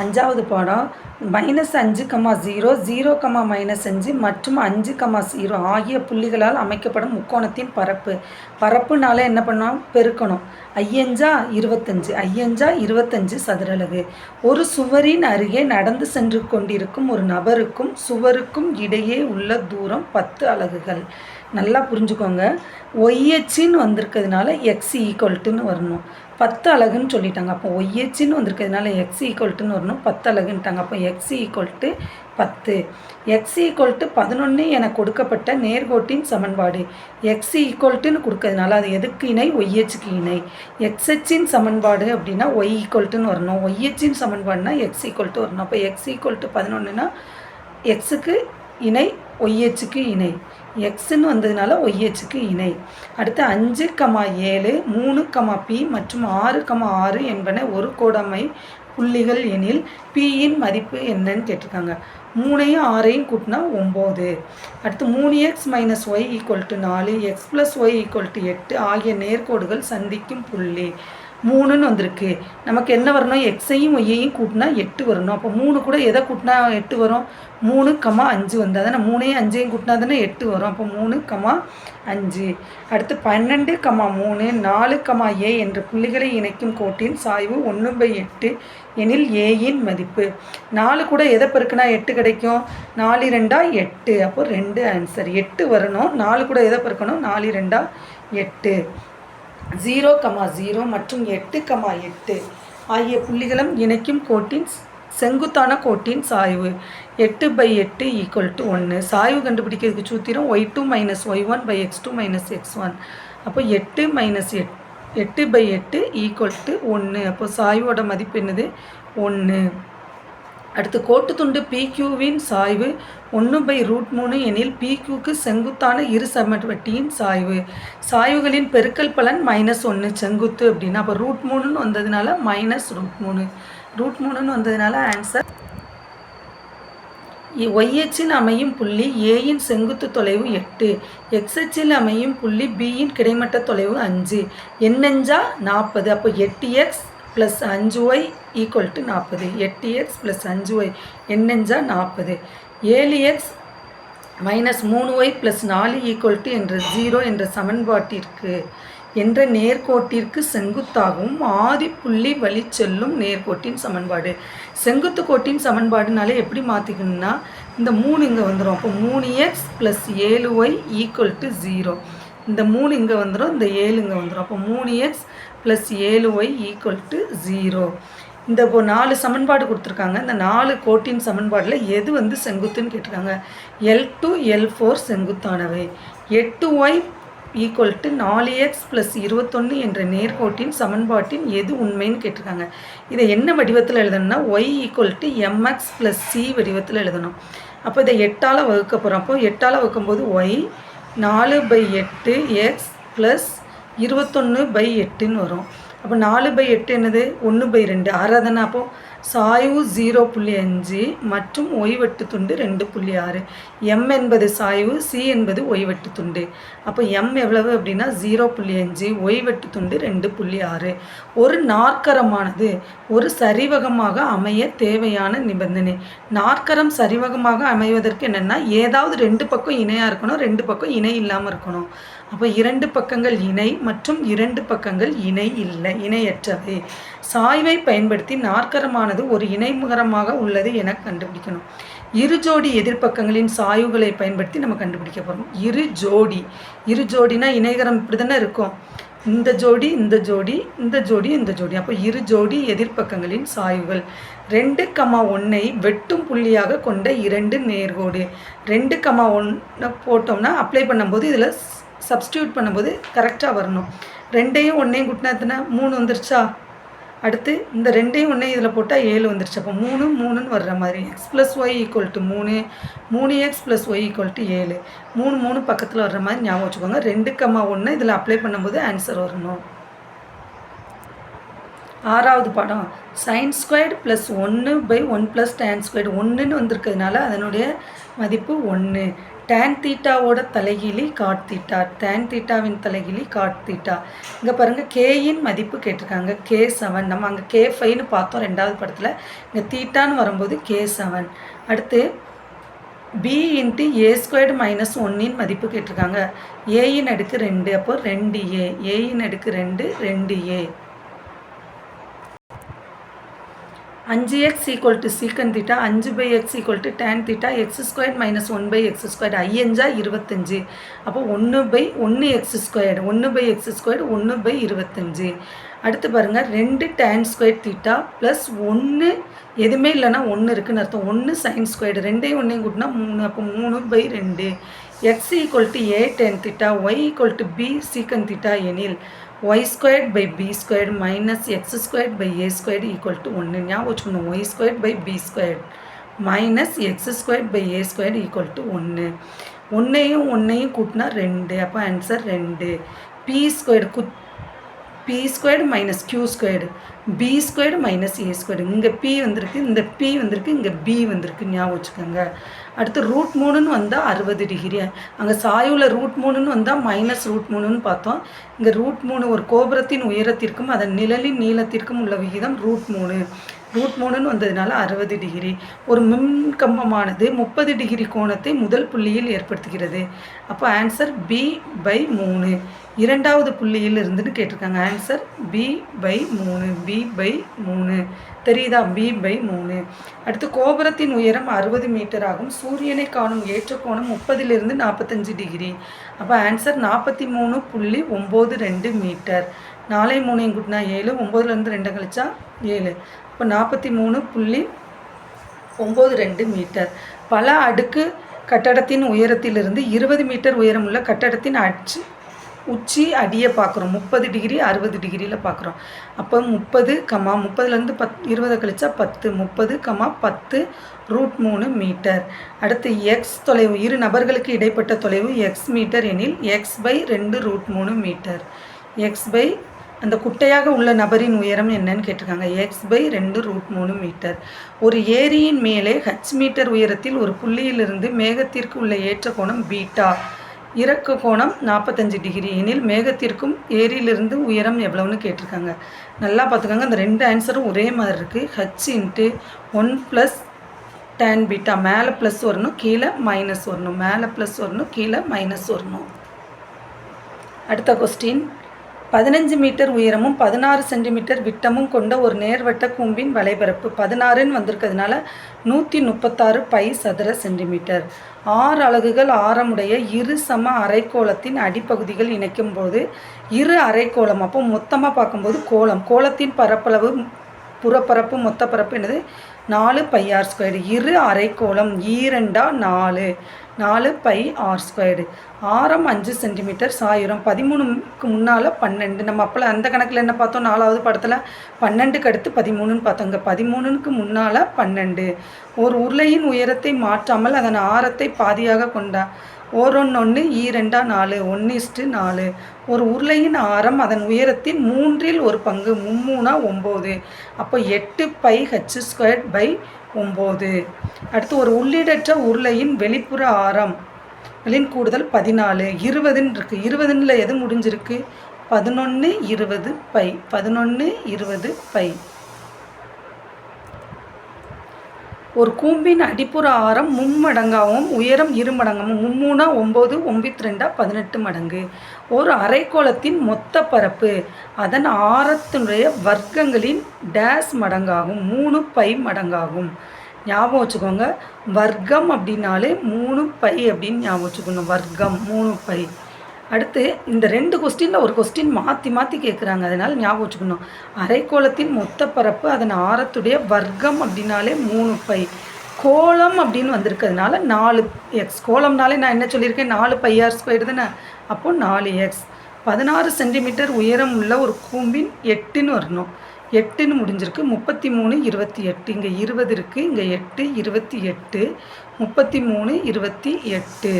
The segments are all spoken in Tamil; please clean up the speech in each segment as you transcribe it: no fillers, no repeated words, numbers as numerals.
அஞ்சாவது பாடம் -5, 0, 0, -5 மற்றும் 5, 0 ஆகிய புள்ளிகளால் அமைக்கப்படும் முக்கோணத்தின் பரப்பு. பரப்புனால என்ன பண்ணோம்? பெருக்கணும். 25 சதுரலகு. ஒரு சுவரின் அருகே நடந்து சென்று கொண்டிருக்கும் ஒரு நபருக்கும் சுவருக்கும் இடையே உள்ள தூரம் 10 அலகுகள். நல்லா புரிஞ்சுக்கோங்க. ஒய்எச்சின்னு வந்திருக்கிறதுனால எக்ஸ் ஈக்குவல்ட்டுன்னு வரணும். 10 அலகுன்னு சொல்லிட்டாங்க. அப்போ ஒய்எச்சின்னு வந்திருக்கிறதுனால எக்ஸ் ஈக்குவல்ட்டுன்னு வரணும். 10 அலகுன்ட்டாங்க. அப்போ எக்ஸ் ஈக்குவல்ட்டு 10. எக்ஸ் ஈக்குவல்ட்டு 11 என கொடுக்கப்பட்ட நேர்கோட்டின் சமன்பாடு. எக்ஸ் ஈக்குவல்ட்டுன்னு கொடுக்கறதுனால அது எதுக்கு இணை? ஒய்எச்சுக்கு இணை. எக்ஸ்ஹெச்சின் சமன்பாடு அப்படின்னா ஒய் ஈக்குவல்ட்டுன்னு வரணும். ஒய்எச்சின் சமன்பாடுனா எக்ஸ் ஈக்குவல்ட்டு வரணும். அப்போ எக்ஸ் ஈக்குவல்ட்டு 11னா எக்ஸுக்கு இணை, ஒய்எச்சுக்கு இணை. எக்ஸ்ன்னு வந்ததுனால ஒய்எச்சுக்கு இணை. அடுத்து 5, 7, 3, P மற்றும் 6, 6 என்பன ஒரு கோடமை புள்ளிகள் எனில் Pயின் மதிப்பு என்னன்னு கேட்டிருக்காங்க. 3ஐயும் 6ஐயும் கூட்டினா 9. அடுத்து 3x - y = 4, x + y = 8 ஆகிய நேர்கோடுகள் சந்திக்கும் புள்ளி. 3ன்னு வந்திருக்கு. நமக்கு என்ன வரணும்? எக்ஸையும் ஒய்யையும் கூட்டினா 8 வரணும். அப்போ 3 கூட எதை கூட்டினா 8 வரும்? 3, 5 வந்தால் தானே 3ஐயும் 5ஐயும் கூட்டினா தானே 8 வரும். அப்போ 3, 5. அடுத்து 12, 3, 4, a என்ற புள்ளிகளை இணைக்கும் கோட்டின் சாய்வு 1/8 எனில் ஏயின் மதிப்பு. 4 கூட எதை பெருக்குனா 8 கிடைக்கும்? 4 2 8. அப்போ 2 ஆன்சர். 8 வரணும். 4 கூட எதை பெருக்கணும்? 4 2 8. 0, 0 மற்றும் 8, 8 ஆகிய புள்ளிகளும் இணைக்கும் கோட்டின் செங்குத்தான கோட்டின் சாய்வு 8/8 = 1. சாய்வு கண்டுபிடிக்கிறதுக்கு சூத்திரம் y2 - y1/x2 - x1. அப்போ 8 - 8/8 = 1. அப்போ சாய்வோட மதிப்பு என்னது? 1. அடுத்து கோட்டு துண்டு PQவின் சாய்வு 1/√3 எனில் PQக்கு செங்குத்தான இரு சமவெட்டியின் சாய்வு. சாய்வுகளின் பெருக்கல் பலன் -1 செங்குத்து அப்படின்னா அப்போ √3ன்னு வந்ததுனால -√3. √3ன்னு வந்ததுனால ஆன்சர். ஒய்எச்சில் அமையும் புள்ளி ஏயின் செங்குத்து தொலைவு 8. எக்ஸ்எச்சில் அமையும் புள்ளி பியின் கிடைமட்ட தொலைவு 5. எண்ணெஞ்சா 40. அப்போ 8x + 5y = 40. 8x + 5y எண்ணெஞ்சா 40. 7x - 3y + 4 = என்ற 0 என்ற சமன்பாட்டிற்கு என்ற நேர்கோட்டிற்கு செங்குத்தாகவும் ஆதி புள்ளி வழி செல்லும் நேர்கோட்டின் சமன்பாடு. செங்குத்து கோட்டின் சமன்பாடுனாலே எப்படி மாற்றிக்கணும்னா இந்த 3 இங்கே வந்துடும். அப்போ 3x + 7y = 0. இந்த 3 இங்கே வந்துடும், இந்த 7 இங்கே வந்துடும். அப்போ 3x + 7y = 0. இந்த இப்போ 4 சமன்பாடு கொடுத்துருக்காங்க. இந்த 4 கோட்டின் சமன்பாடில் எது வந்து செங்குத்துன்னு கேட்டிருக்காங்க. L2 L4 செங்குத்தானவை. 8y = 4x + 21 என்ற நேர்கோட்டின் சமன்பாட்டின் எது உண்மைன்னு கேட்டிருக்காங்க. இதை என்ன வடிவத்தில் எழுதணும்னா y = mx + c வடிவத்தில் எழுதணும். அப்போ இதை 8ஆல் வகுக்க போகிறோம். அப்போ 8ஆல் வகுக்கும்போது y 4/8 x + 21/8ன்னு வரும். அப்போ 4/8 என்னது? 1/2. 6 தானே. அப்போது சாய்வு 0.5 மற்றும் ஒய் வெட்டு துண்டு 2.6. m என்பது சாய்வு, c என்பது ஒய் வெட்டு துண்டு. அப்போ m எவ்வளவு அப்படின்னா 0.5, ஒய் வெட்டு துண்டு 2.6. ஒரு நாற்கரமானது ஒரு சரிவகமாக அமைய தேவையான நிபந்தனை. நாற்கரம் சரிவகமாக அமைவதற்கு என்னென்னா ஏதாவது 2 பக்கம் இணையாக இருக்கணும், 2 பக்கம் இணை இல்லாமல் இருக்கணும். அப்போ 2 பக்கங்கள் இணை மற்றும் 2 பக்கங்கள் இணை இல்லை, இணையற்றவை. சாய்வை பயன்படுத்தி நாற்கரமானது ஒரு இணைமுகரமாக உள்ளது என கண்டுபிடிக்கணும். இரு ஜோடி எதிர்பக்கங்களின் சாய்வுகளை பயன்படுத்தி நம்ம கண்டுபிடிக்க போகிறோம். இரு ஜோடினா இணைகரம் இப்படி தானே இருக்கும். இந்த ஜோடி, இந்த ஜோடி, இந்த ஜோடி, இந்த ஜோடி. அப்போ இரு ஜோடி எதிர்பக்கங்களின் சாய்வுகள். 2, 1ஐ வெட்டும் புள்ளியாக கொண்ட 2 நேர்கோடு. 2, 1 போட்டோம்னா அப்ளை பண்ணும்போது இதில் சப்ஸ்டியூட் பண்ணும்போது கரெக்டாக வரணும். 2ஐயும் 1ஐயும் கூட்டினா எத்தனை? 3 வந்துருச்சா? அடுத்து இந்த 2ஐயும் 1ஐயும் இதில் போட்டால் 7 வந்துருச்சு. அப்போ 3, 3ன்னு வர்ற மாதிரி x + y = 3, 3x + y = 7. 3, 3 பக்கத்தில் வர்ற மாதிரி ஞாபகம் வச்சுக்கோங்க. 2, 1 இதில் அப்ளை பண்ணும்போது ஆன்சர் வரணும். 6வது பாடம் sin² + 1/1 + tan². 1ன்னு வந்திருக்கிறதுனால அதனுடைய மதிப்பு 1. டேன் தீட்டாவோட தலைகீழி காட் தீட்டா, டேன் தீட்டாவின் தலைகீழி காட் தீட்டா. இங்கே பாருங்கள் கேயின் மதிப்பு கேட்டிருக்காங்க K7. நம்ம அங்கே K5ன்னு பார்த்தோம் ரெண்டாவது படத்தில். இங்கே தீட்டான்னு வரும்போது K7. அடுத்து b இன்ட்டு A² - 1 மதிப்பு கேட்டிருக்காங்க. ஏயின் அடுக்கு 2, அப்போ 2A. ஏயின் அடுக்கு 2 2A. 5x = சீக்கன் theta, 5/x = tan theta, x² - 1/x². 5 25. அப்போ 1/1x², 1/x² 1/25. அடுத்து பாருங்கள் 2 tan² தீட்டா ப்ளஸ் 1 எதுவுமே இல்லைன்னா 1 இருக்குதுன்னு அர்த்தம். 1 sin², 2 1 கூட்டினா 3, அப்போ 3/2. x = a tan theta, y = b சீக்கன் தீட்டா எனில் y²/b² - x²/a² = 1. ஞாபகம் வச்சுக்கணும். y²/b² - x²/a² = 1. 1ஐயும் 1ஐயும் கூட்டினா 2, அப்போ answer 2. p² - q², b² - a². இங்கே p வந்திருக்கு, இந்த p வந்திருக்கு, இங்கே b வந்திருக்கு. ஞாபகம் வச்சுக்கோங்க. அடுத்து √3ன்னு வந்தால் 60 டிகிரி. அங்கே சாயுவில் √3ன்னு வந்தால் -√3ன்னு பார்த்தோம். இங்கே √3 ஒரு கோபுரத்தின் உயரத்திற்கும் அதன் நிழலின் நீளத்திற்கும் உள்ள விகிதம் √3. √3ன்னு வந்ததுனால 60 டிகிரி. ஒரு மின்கம்பமானது 30 டிகிரி கோணத்தை முதல் புள்ளியில் ஏற்படுத்துகிறது. அப்போ ஆன்சர் b/3. இரண்டாவது புள்ளியில் இருந்துன்னு கேட்டிருக்காங்க. Answer b/3. தெரியுதா? b/3. அடுத்து கோபுரத்தின் உயரம் 60 மீட்டர் ஆகும். சூரியனை காணும் ஏற்ற கோணம் 30லிருந்து 45 டிகிரி. அப்போ ஆன்சர் 43.92 மீட்டர். 4 3 கூட்டினா 7, 9லேருந்து 2 கழிச்சா 7. இப்போ 43.92 மீட்டர். பல அடுக்கு கட்டடத்தின் உயரத்திலிருந்து 20 மீட்டர் உயரமுள்ள கட்டடத்தின் உச்சி அடியை பார்க்குறோம். 30 டிகிரி 60 டிகிரியில் பார்க்குறோம். அப்போ 30, 30லேருந்து 20 கழிச்சா 10, 30, 10 √3 மீட்டர். அடுத்து எக்ஸ் தொலைவு, இரு நபர்களுக்கு இடைப்பட்ட தொலைவு x மீட்டர் எனில் x/2 √3 மீட்டர். அந்த குட்டையாக உள்ள நபரின் உயரம் என்னன்னு கேட்டிருக்காங்க. x/2 √3 metre. ஒரு ஏரியின் மேலே h மீட்டர் உயரத்தில் ஒரு புள்ளியிலிருந்து மேகத்திற்கு உள்ள ஏற்ற கோணம் பீட்டா, இறக்க கோணம் 45 டிகிரி எனில் மேகத்திற்கும் ஏரியிலிருந்து உயரம் எவ்வளவுன்னு கேட்டிருக்காங்க. நல்லா பார்த்துக்கோங்க. அந்த 2 ஆன்சரும் ஒரே மாதிரி இருக்குது. h × 1 + tan beta. மேலே ப்ளஸ் வரணும், கீழே மைனஸ் வரணும். மேலே ப்ளஸ் வரணும், கீழே மைனஸ் வரணும். அடுத்த கொஸ்டின். 15 மீட்டர் உயரமும் 16 சென்டிமீட்டர் விட்டமும் கொண்ட ஒரு நேர்வட்ட கூம்பின் வலைபரப்பு 16ன்னு வந்திருக்கிறதுனால 136 பை சதுர சென்டிமீட்டர். 6 அலகுகள் ஆரமுடைய இரு சம அரைக்கோளத்தின் அடிப்பகுதிகள் இணைக்கும் போது இரு அரைக்கோளம், அப்போ மொத்தமாக பார்க்கும்போது கோளத்தின் பரப்பளவு புறப்பரப்பு மொத்த பரப்பு என்னது 4 πr². இரு அரைக்கோளம் 2 4 πr². ஆரம் 5 சென்டிமீட்டர். சாயுரம் 13க்கு முன்னால் 12. நம்ம அப்போ அந்த கணக்கில் என்ன பார்த்தோம்? 4வது படத்தில் 12க்கு அடுத்து 13ன்னு பார்த்தோங்க. 13க்கு முன்னால் 12. ஒரு உருளையின் உயரத்தை மாற்றாமல் அதன் ஆரத்தை பாதியாக கொண்டா 1 2 4 1:4. ஒரு உருளையின் ஆரம் அதன் உயரத்தின் 1/3 9. அப்போ 8 πh²/9. அடுத்து ஒரு உள்ளீடற்ற உருளையின் வெளிப்புற ஆரம் கூடுதல் 14. 20ன்னு இருக்குது. 20ல் எது முடிஞ்சிருக்கு? 11 20 பை. 11 20 பை. ஒரு கூம்பின் அடிப்புற ஆரம் மும்மடங்காகவும் உயரம் 2 மடங்காகவும் 3 9 9 18 மடங்கு. ஒரு அரைக்கோளத்தின் மொத்த பரப்பு அதன் ஆரத்தினுடைய வர்க்கங்களின் டேஸ் மடங்காகும். 3 பை மடங்காகும். ஞாபகம் வச்சுக்கோங்க. வர்க்கம் அப்படின்னாலே 3 பை அப்படின்னு ஞாபகம் வச்சுக்கணும். வர்க்கம் 3 பை. அடுத்து இந்த 2 கொஸ்டினில் ஒரு கொஸ்டின் மாற்றி கேட்குறாங்க. அதனால் ஞாபகம் வச்சுக்கணும். அரைக்கோளத்தின் மொத்த பரப்பு அதன் ஆரத்துடைய வர்க்கம் அப்படின்னாலே 3 பை. கோளம் அப்படின்னு வந்திருக்கிறதுனால 4x. கோளம்னாலே நான் என்ன சொல்லியிருக்கேன்? 4 πr² தானே. அப்போது 4x. 16 சென்டிமீட்டர் உயரம் உள்ள ஒரு கூம்பின் 8ன்னு வரணும். 8ன்னு முடிஞ்சிருக்கு. 33 28. இங்கே 20 இருக்குது, இங்கே 8 28. 33 28.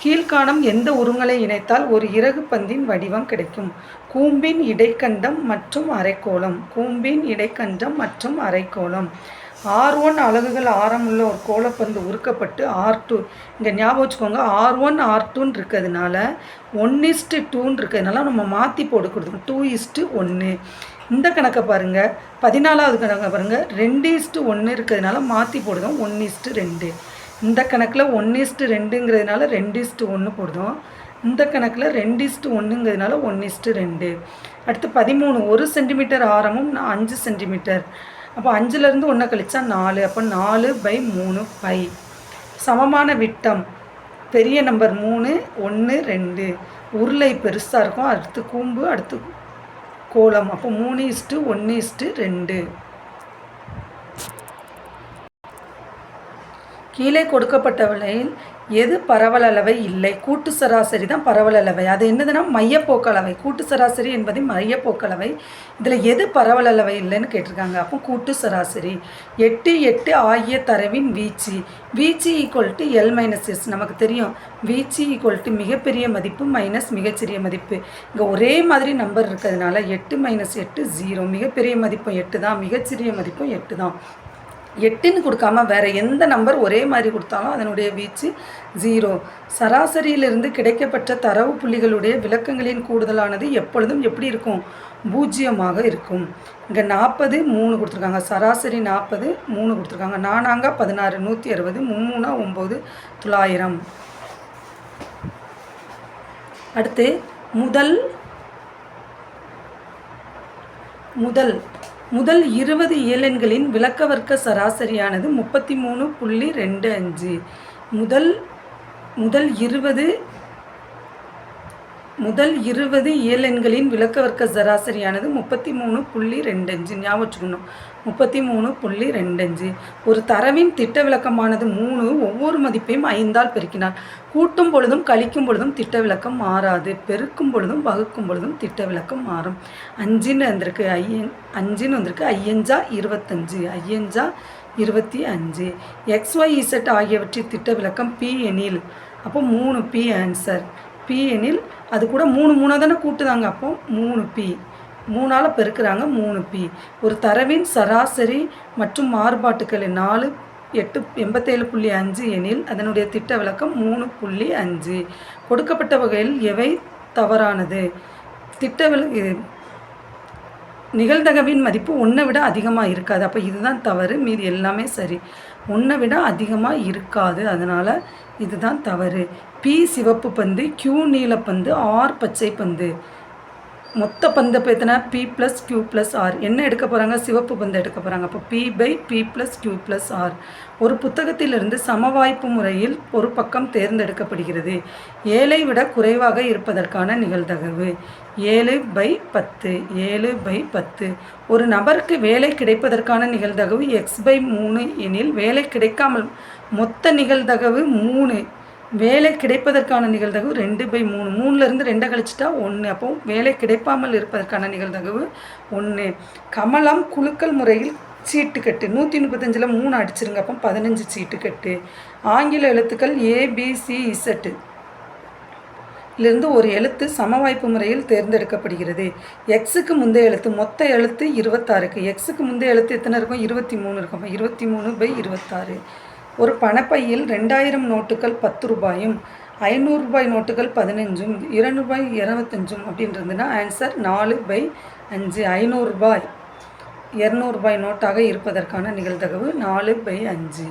கீழ்காணும் எந்த உருங்களை இணைத்தால் ஒரு இறகு பந்தின் வடிவம் கிடைக்கும்? கூம்பின் இடைக்கண்டம் மற்றும் அரைக்கோளம். கூம்பின் இடைக்கண்டம் மற்றும் அரைக்கோளம். R1 அலகுகள் ஆரமுள்ள ஒரு கோளப்பந்து உருக்கப்பட்டு R2 இங்கே ஞாபகம் வச்சுக்கோங்க, R1 R2ன்னு இருக்கிறதுனால 1:2ன்னு இருக்கிறதுனால நம்ம மாற்றி போட்டு கொடுத்துருக்கோம் 2:1. இந்த கணக்கை பாருங்கள், 14வது கணக்கை பாருங்கள், 2:1 இருக்கிறதுனால மாற்றி போடுதோம் 1:2. இந்த கணக்கில் 1:2ங்கிறதுனால 2:1 போடுதோம். இந்த கணக்கில் 2:1ங்கிறதுனால 1:2. அடுத்து 13, 1 சென்டிமீட்டர் ஆரமும் 5 சென்டிமீட்டர். அப்போ 5லேருந்து 1 கழிச்சா 4, அப்போ 4/3 பை. சமமான விட்டம் பெரிய நம்பர் 3, 1, 2. உருளை பெருசாக இருக்கும், அடுத்து கூம்பு, அடுத்து கோலம். அப்போ 3:1:2. கீழே கொடுக்கப்பட்டவளையில் எது பரவலளவை இல்லை? கூட்டு சராசரி தான் பரவலளவை. அது என்னதுன்னா மையப்போக்களவை. கூட்டு சராசரி என்பது மையப்போக்களவை. இதில் எது பரவலளவை இல்லைன்னு கேட்டிருக்காங்க. அப்போ கூட்டு சராசரி. 8, 8 ஆகிய தரவின் வீச்சு. வீச்சு = L-S. நமக்கு தெரியும், வீச்சு = மிகப்பெரிய மதிப்பு மைனஸ் மிகச்சிறிய மதிப்பு. இங்கே ஒரே மாதிரி நம்பர் இருக்கிறதுனால 8 - 8 0. மிகப்பெரிய மதிப்பும் 8 தான், மிகச்சிறிய மதிப்பும் 8 தான். 8ன்னு கொடுக்காம வேறு எந்த நம்பர் ஒரே மாதிரி கொடுத்தாலும் அதனுடைய வீச்சு 0. சராசரியிலிருந்து கிடைக்கப்பட்ட தரவு புள்ளிகளுடைய விளக்கங்களின் கூடுதலானது எப்பொழுதும் எப்படி இருக்கும்? 0ஆக இருக்கும். இங்கே 40, 3 கொடுத்துருக்காங்க. சராசரி 40, 3 கொடுத்துருக்காங்க. 4 16, 160, 3 900. அடுத்து முதல் 20 இயலெண்களின் விளக்க வர்க்க சராசரியானது 33.25. முதல் 20 இயலெண்களின் விளக்க வர்க்க சராசரியானது 33.25. ஞாபகம் வச்சுக்கணும், 33.25. ஒரு தரவின் திட்ட விளக்கமானது 3. ஒவ்வொரு மதிப்பையும் 5ஆல் பெருக்கினால் கூட்டும் பொழுதும் கழிக்கும் பொழுதும் திட்ட விளக்கம் மாறாது. பெருக்கும் பொழுதும் வகுக்கும் பொழுதும் திட்ட விளக்கம் மாறும். 5ன்னு வந்திருக்கு, 5ன்னு வந்திருக்கு. 5 25, 5 25. XYZ ஆகியவற்றின் திட்ட விளக்கம் P எனில், அப்போ 3P ஆன்சர். P எனில் அது கூட 3 தானே கூட்டுதாங்க, அப்போ 3P. 3ஆல் பெருக்கிறாங்க, 3P. ஒரு தரவின் சராசரி மற்றும் மாறுபாட்டுகள் 4, 8 87.5 எனில் அதனுடைய திட்ட விளக்கம் 3.5. கொடுக்கப்பட்ட வகையில் எவை தவறானது? நிகழ்தகவின் மதிப்பு 1 விட அதிகமாக இருக்காது. அப்போ இதுதான் தவறு, மீதி எல்லாமே சரி. 1 விட அதிகமாக இருக்காது, அதனால் இதுதான் தவறு. P சிவப்பு பந்து, Q நீலப்பந்து, R பச்சை பந்து. மொத்த பந்தை பேத்தினா P + Q + R. என்ன எடுக்க போகிறாங்க? சிவப்பு பந்து எடுக்க போகிறாங்க. அப்போ P/P + Q + R. ஒரு புத்தகத்திலிருந்து சமவாய்ப்பு முறையில் ஒரு பக்கம் தேர்ந்தெடுக்கப்படுகிறது. 7ஐ விட குறைவாக இருப்பதற்கான நிகழ்தகவு 7/10. 7/10. ஒரு நபருக்கு வேலை கிடைப்பதற்கான நிகழ்தகவு x/3 எனில் வேலை கிடைக்காமல் மொத்த நிகழ்தகவு 3. வேலை கிடைப்பதற்கான நிகழ்தகவு 2/3. 3லேருந்து 2 கழிச்சிட்டா 1. அப்போ வேலை கிடைப்பாமல் இருப்பதற்கான நிகழ்தகவு 1. கமலம் குலுக்கல் முறையில் சீட்டுக்கட்டு. 135ல் 3 அடிச்சிருங்க, அப்போ 15 சீட்டுக்கட்டு. ஆங்கில எழுத்துக்கள் ABCZ இலிருந்து ஒரு எழுத்து சமவாய்ப்பு முறையில் தேர்ந்தெடுக்கப்படுகிறது. எக்ஸுக்கு முந்தைய எழுத்து, மொத்த எழுத்து 26. எக்ஸுக்கு முந்தைய எழுத்து எத்தனை இருக்கும்? 23 இருக்கும். அப்போ 23/26. ஒரு பணப்பையில் 2000 நோட்டுகள் 10 ரூபாயும் 500 ரூபாய் நோட்டுகள் 15ம் 2 ரூபாய் 25ம் அப்படின்றதுன்னா ஆன்சர் 4/5. 500 ரூபாய் 200 ரூபாய் நோட்டாக இருப்பதற்கான நிகழ்தகவு 4/5.